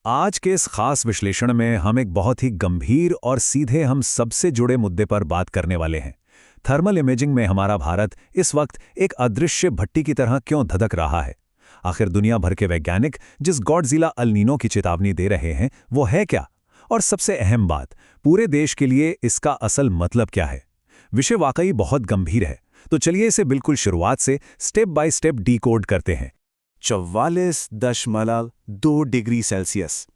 आज के इस खास विश्लेषण में हम एक बहुत ही गंभीर और सीधे हम सबसे जुड़े मुद्दे पर बात करने वाले हैं। थर्मल इमेजिंग में हमारा भारत इस वक्त एक अदृश्य भट्टी की तरह क्यों धधक रहा है? आखिर दुनिया भर के वैज्ञानिक जिस गॉडजिला अल नीनो की चेतावनी दे रहे हैं वो है क्या? और सबसे अहम बात, पूरे देश के लिए इसका असल मतलब क्या है? विषय वाकई बहुत गंभीर है, तो चलिए इसे बिल्कुल शुरुआत से स्टेप बाय स्टेप डिकोड करते हैं। 44.2 डिग्री सेल्सियस।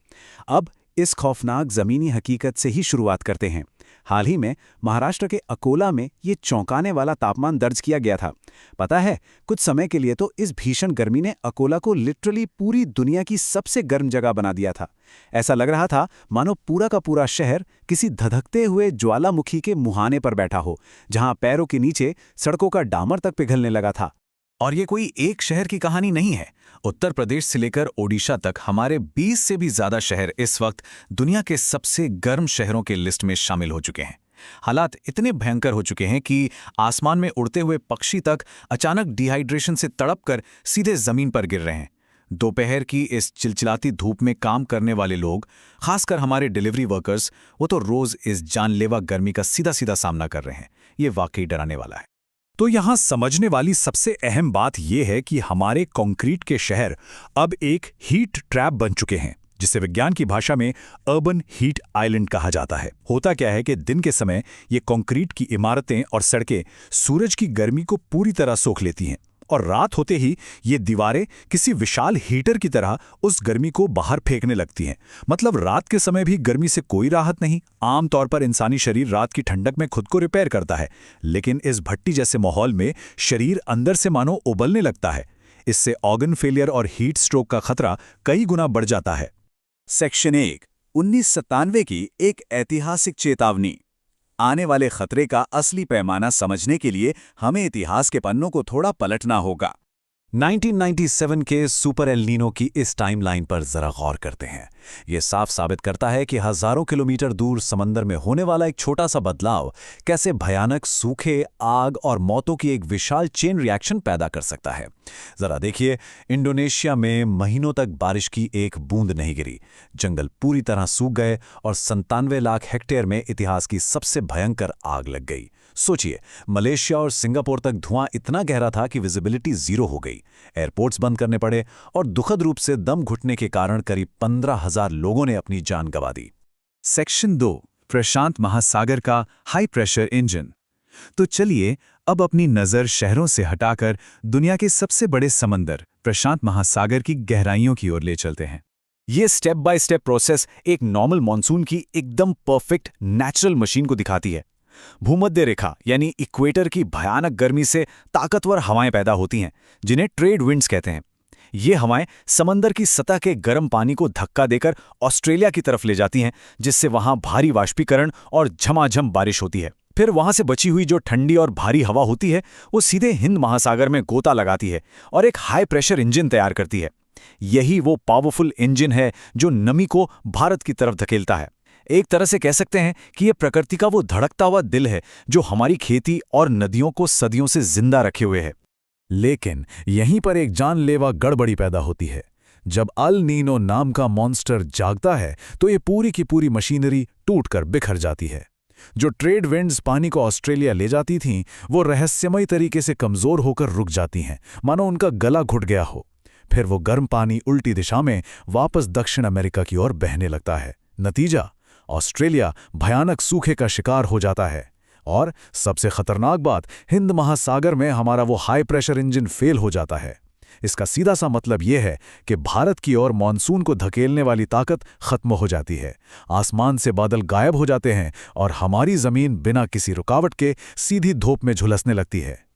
अब इस खौफनाक ज़मीनी हकीकत से ही शुरुआत करते हैं। हाल ही में महाराष्ट्र के अकोला में ये चौंकाने वाला तापमान दर्ज किया गया था। पता है, कुछ समय के लिए तो इस भीषण गर्मी ने अकोला को लिटरली पूरी दुनिया की सबसे गर्म जगह बना दिया था। ऐसा लग रहा था मानो पूरा का पूरा शहर किसी धधकते हुए ज्वालामुखी के मुहाने पर बैठा हो, जहां पैरों के नीचे सड़कों का डामर तक पिघलने लगा था। और ये कोई एक शहर की कहानी नहीं है। उत्तर प्रदेश से लेकर ओडिशा तक हमारे 20 से भी ज्यादा शहर इस वक्त दुनिया के सबसे गर्म शहरों के लिस्ट में शामिल हो चुके हैं। हालात इतने भयंकर हो चुके हैं कि आसमान में उड़ते हुए पक्षी तक अचानक डिहाइड्रेशन से तड़पकर सीधे जमीन पर गिर रहे हैं। दोपहर की इस चिलचिलाती धूप में काम करने वाले लोग, खासकर हमारे डिलीवरी वर्कर्स, वो तो रोज इस जानलेवा गर्मी का सीधा सीधा सामना कर रहे हैं। ये वाकई डराने वाला है। तो यहाँ समझने वाली सबसे अहम बात यह है कि हमारे कंक्रीट के शहर अब एक हीट ट्रैप बन चुके हैं, जिसे विज्ञान की भाषा में अर्बन हीट आइलैंड कहा जाता है। होता क्या है कि दिन के समय ये कंक्रीट की इमारतें और सड़कें सूरज की गर्मी को पूरी तरह सोख लेती हैं, और रात होते ही ये दीवारें किसी विशाल हीटर की तरह उस गर्मी को बाहर फेंकने लगती हैं। मतलब रात के समय भी गर्मी से कोई राहत नहीं। आमतौर पर इंसानी शरीर रात की ठंडक में खुद को रिपेयर करता है, लेकिन इस भट्टी जैसे माहौल में शरीर अंदर से मानो उबलने लगता है। इससे ऑर्गन फेलियर और हीट स्ट्रोक का खतरा कई गुना बढ़ जाता है। सेक्शन 1, 1997 की एक ऐतिहासिक चेतावनी। आने वाले खतरे का असली पैमाना समझने के लिए हमें इतिहास के पन्नों को थोड़ा पलटना होगा। 1997 के सुपर एल नीनो की इस टाइमलाइन पर जरा गौर करते हैं। यह साफ साबित करता है कि हजारों किलोमीटर दूर समंदर में होने वाला एक छोटा सा बदलाव कैसे भयानक सूखे, आग और मौतों की एक विशाल चेन रिएक्शन पैदा कर सकता है। जरा देखिए, इंडोनेशिया में महीनों तक बारिश की एक बूंद नहीं गिरी, जंगल पूरी तरह सूख गए और 97 लाख हेक्टेयर में इतिहास की सबसे भयंकर आग लग गई। सोचिए, मलेशिया और सिंगापुर तक धुआं इतना गहरा था कि विजिबिलिटी जीरो हो गई, एयरपोर्ट्स बंद करने पड़े और दुखद रूप से दम घुटने के कारण करीब 15,000 लोगों ने अपनी जान गंवा दी। सेक्शन 2, प्रशांत महासागर का हाई प्रेशर इंजन। तो चलिए अब अपनी नज़र शहरों से हटाकर दुनिया के सबसे बड़े समंदर प्रशांत महासागर की गहराइयों की ओर ले चलते हैं। ये स्टेप बाय स्टेप प्रोसेस एक नॉर्मल मॉनसून की एकदम परफेक्ट नेचुरल मशीन को दिखाती है। भूमध्य रेखा यानी इक्वेटर की भयानक गर्मी से ताकतवर हवाएं पैदा होती हैं, जिन्हें ट्रेड विंड्स कहते हैं। ये हवाएं समंदर की सतह के गर्म पानी को धक्का देकर ऑस्ट्रेलिया की तरफ ले जाती हैं, जिससे वहां भारी वाष्पीकरण और झमाझम बारिश होती है। फिर वहां से बची हुई जो ठंडी और भारी हवा होती है, वो सीधे हिंद महासागर में गोता लगाती है और एक हाई प्रेशर इंजन तैयार करती है। यही वो पावरफुल इंजन है जो नमी को भारत की तरफ धकेलता है। एक तरह से कह सकते हैं कि यह प्रकृति का वो धड़कता हुआ दिल है जो हमारी खेती और नदियों को सदियों से जिंदा रखे हुए है। लेकिन यहीं पर एक जानलेवा गड़बड़ी पैदा होती है। जब अल नीनो नाम का मॉन्स्टर जागता है तो ये पूरी की पूरी मशीनरी टूटकर बिखर जाती है। जो ट्रेड विंड्स पानी को ऑस्ट्रेलिया ले जाती थीं, वो रहस्यमयी तरीके से कमजोर होकर रुक जाती हैं, मानो उनका गला घुट गया हो। फिर वो गर्म पानी उल्टी दिशा में वापस दक्षिण अमेरिका की ओर बहने लगता है। नतीजा, ऑस्ट्रेलिया भयानक सूखे का शिकार हो जाता है। और सबसे खतरनाक बात, हिंद महासागर में हमारा वो हाई प्रेशर इंजन फेल हो जाता है। इसका सीधा सा मतलब यह है कि भारत की ओर मॉनसून को धकेलने वाली ताकत खत्म हो जाती है। आसमान से बादल गायब हो जाते हैं और हमारी जमीन बिना किसी रुकावट के सीधी धूप में झुलसने लगती है।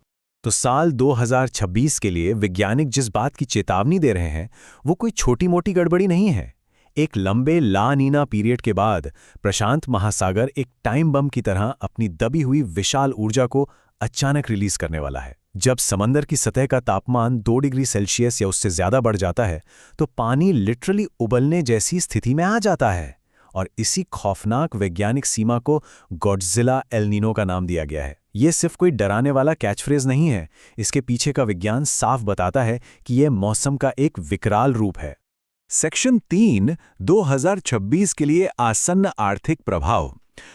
तो साल 2026 के लिए वैज्ञानिक जिस बात की चेतावनी दे रहे हैं, वो कोई छोटी मोटी गड़बड़ी नहीं है। एक लंबे ला नीना पीरियड के बाद प्रशांत महासागर एक टाइम बम की तरह अपनी दबी हुई विशाल ऊर्जा को अचानक रिलीज करने वाला है। जब समंदर की सतह का तापमान 2 डिग्री सेल्सियस या उससे ज्यादा बढ़ जाता है, तो पानी लिटरली उबलने जैसी स्थिति में आ जाता है। और इसी खौफनाक वैज्ञानिक सीमा को गॉडजिला एल नीनो का नाम दिया गया है। ये सिर्फ कोई डराने वाला कैचफ्रेज नहीं है, इसके पीछे का विज्ञान साफ बताता है कि यह मौसम का एक विकराल रूप है। सेक्शन 3 2026 के लिए आसन्न आर्थिक प्रभाव।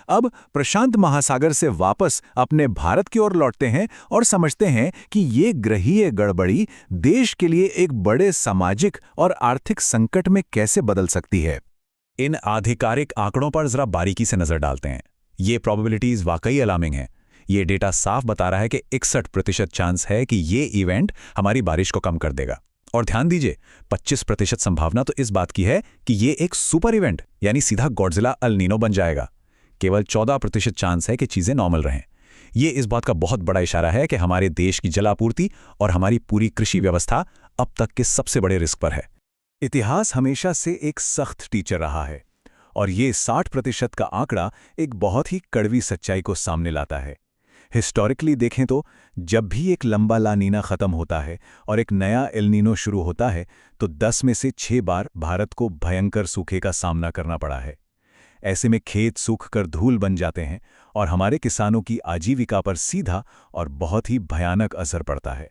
अब प्रशांत महासागर से वापस अपने भारत की ओर लौटते हैं और समझते हैं कि ये ग्रहीय गड़बड़ी देश के लिए एक बड़े सामाजिक और आर्थिक संकट में कैसे बदल सकती है। इन आधिकारिक आंकड़ों पर जरा बारीकी से नजर डालते हैं। ये प्रोबेबिलिटीज वाकई अलार्मिंग हैं। ये डेटा साफ बता रहा है कि 61% चांस है कि ये इवेंट हमारी बारिश को कम कर देगा। और ध्यान दीजिए, 25% संभावना तो इस बात की है कि ये एक सुपर इवेंट यानी सीधा गॉडजिला अल नीनो बन जाएगा। केवल 14% चांस है कि चीजें नॉर्मल रहें। ये इस बात का बहुत बड़ा इशारा है कि हमारे देश की जलापूर्ति और हमारी पूरी कृषि व्यवस्था अब तक के सबसे बड़े रिस्क पर है। इतिहास हमेशा से एक सख्त टीचर रहा है और ये 60% का आंकड़ा एक बहुत ही कड़वी सच्चाई को सामने लाता है। हिस्टोरिकली देखें तो जब भी एक लंबा ला नीना खत्म होता है और एक नया एल नीनो शुरू होता है तो 10 में से 6 बार भारत को भयंकर सूखे का सामना करना पड़ा है। ऐसे में खेत सूख कर धूल बन जाते हैं और हमारे किसानों की आजीविका पर सीधा और बहुत ही भयानक असर पड़ता है।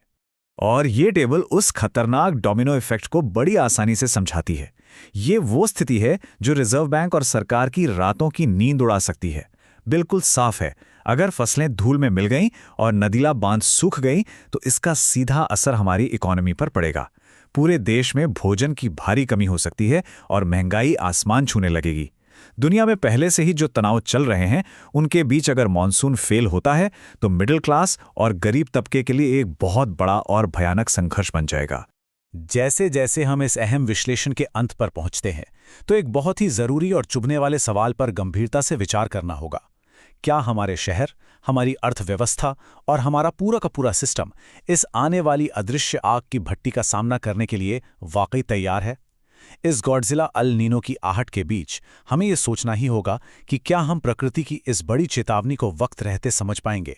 और ये टेबल उस खतरनाक डोमिनो इफेक्ट को बड़ी आसानी से समझाती है। ये वो स्थिति है जो रिजर्व बैंक और सरकार की रातों की नींद उड़ा सकती है। बिल्कुल साफ है, अगर फसलें धूल में मिल गईं और नदीला बांध सूख गईं तो इसका सीधा असर हमारी इकोनॉमी पर पड़ेगा। पूरे देश में भोजन की भारी कमी हो सकती है और महंगाई आसमान छूने लगेगी। दुनिया में पहले से ही जो तनाव चल रहे हैं उनके बीच अगर मॉनसून फेल होता है तो मिडिल क्लास और गरीब तबके के लिए एक बहुत बड़ा और भयानक संघर्ष बन जाएगा। जैसे जैसे हम इस अहम विश्लेषण के अंत पर पहुंचते हैं तो एक बहुत ही जरूरी और चुभने वाले सवाल पर गंभीरता से विचार करना होगा। क्या हमारे शहर, हमारी अर्थव्यवस्था और हमारा पूरा का पूरा सिस्टम इस आने वाली अदृश्य आग की भट्टी का सामना करने के लिए वाकई तैयार है? इस गॉडजिला अल नीनो की आहट के बीच हमें ये सोचना ही होगा कि क्या हम प्रकृति की इस बड़ी चेतावनी को वक्त रहते समझ पाएंगे।